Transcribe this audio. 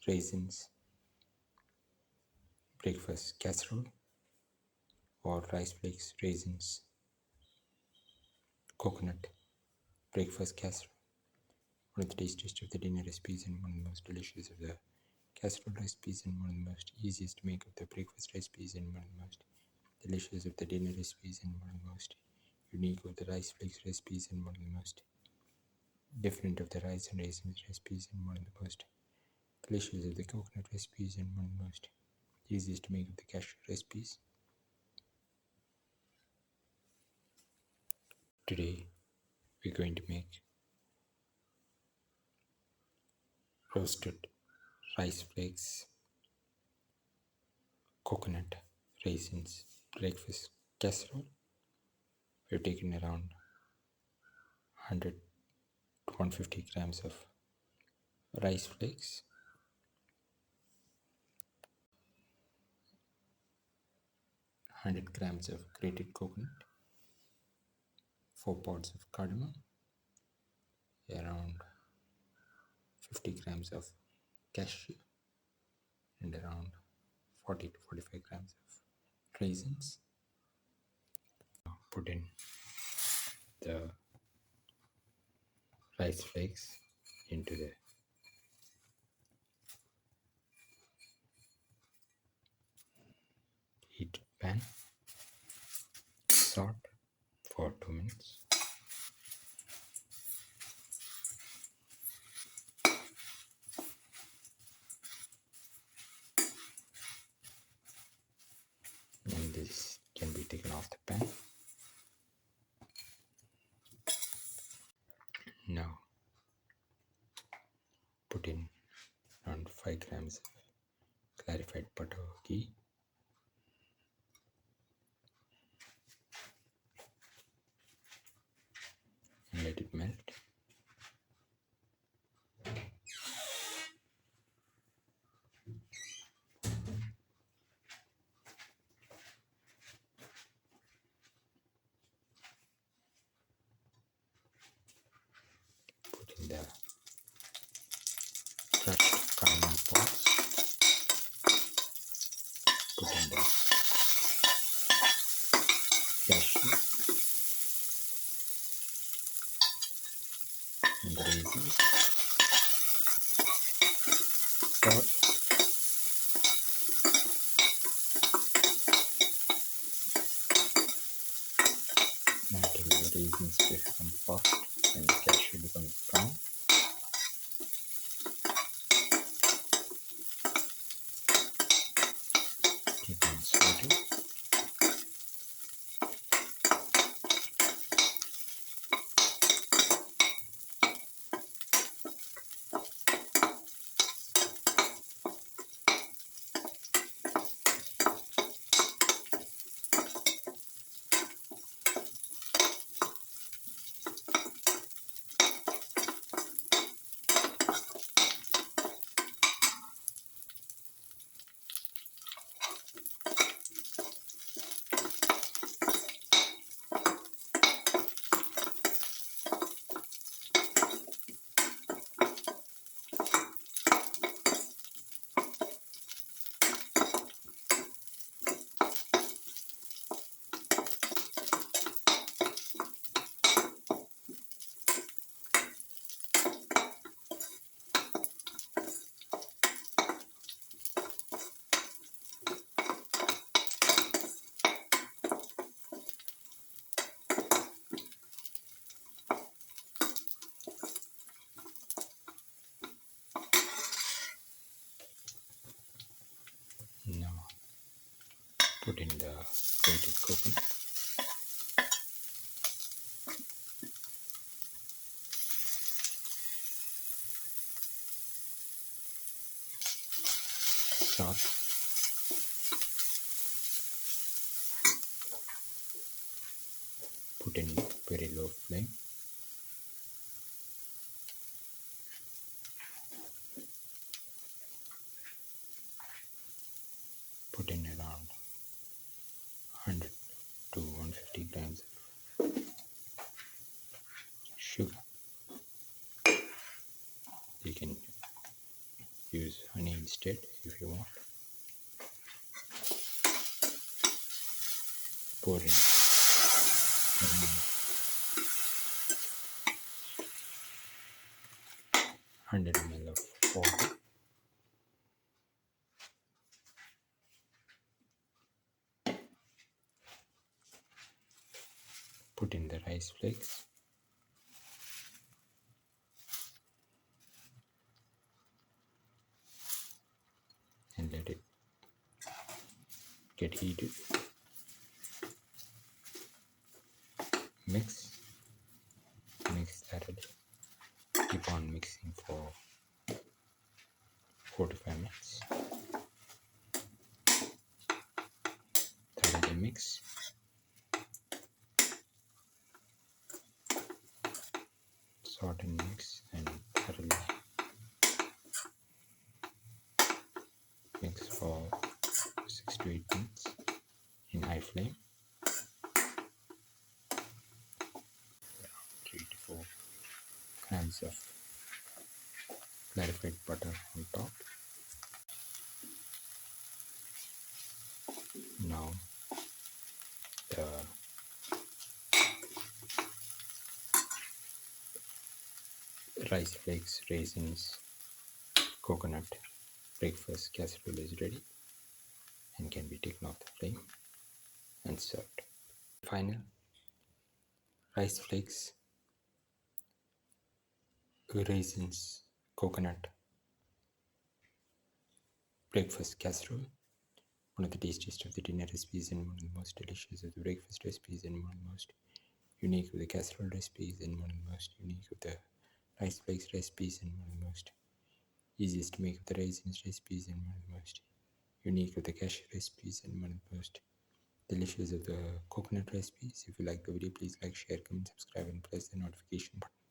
raisins, breakfast casserole, or rice flakes, raisins, coconut, breakfast casserole. One of the tastiest of the dinner recipes and one of the most delicious of the casserole recipes and one of the most easiest to make of the breakfast recipes and one of the most delicious of the dinner recipes and one of the most unique of the rice flakes recipes and one of the most different of the rice and raisins recipes and one of the most delicious of the coconut recipes and one of the most easiest to make of the cashew recipes. Today we're going to make roasted rice flakes, coconut, raisins, breakfast casserole. We're taking around 100 to 150 grams of rice flakes, 100 grams of grated coconut, 4 pods of cardamom, around 50 grams of cashew, and around 40 to 45 grams of raisins. Now put in the rice flakes into the heated pan, salt for 2 minutes. And this can be taken off the pan. Now put in around 5 grams of clarified butter or ghee, and let it melt. Put in the crushed caramel pods. Put in the cashew and the raisins. Salt. Until the raisins become puffed and the cashew becomes brown. Keep on stirring. Now put in the grated coconut. Salt. Put in very low flame. Put in around 100 to 150 grams of sugar. You can use honey instead if you want. Pour in 100 ml of water. Put in the rice flakes. And let it get heated. Mix thoroughly. Keep on mixing for 4 to 5 minutes. Thoroughly mix. Sort and mix and thoroughly mix for 6 to 8 minutes in high flame. 3 to 4 grams of clarified butter on top. Now the rice flakes, raisins, coconut breakfast casserole is ready and can be taken off the flame and served. Final rice flakes, raisins, coconut breakfast casserole, one of the tastiest of the dinner recipes and one of the most delicious of the breakfast recipes and one of the most unique of the casserole recipes and one of the most unique of the rice flakes recipes and one of the most easiest to make of the raisins recipes and one of the most unique of the cashew recipes and one of the most delicious of the coconut recipes. If you like the video, please like, share, comment, subscribe and press the notification button.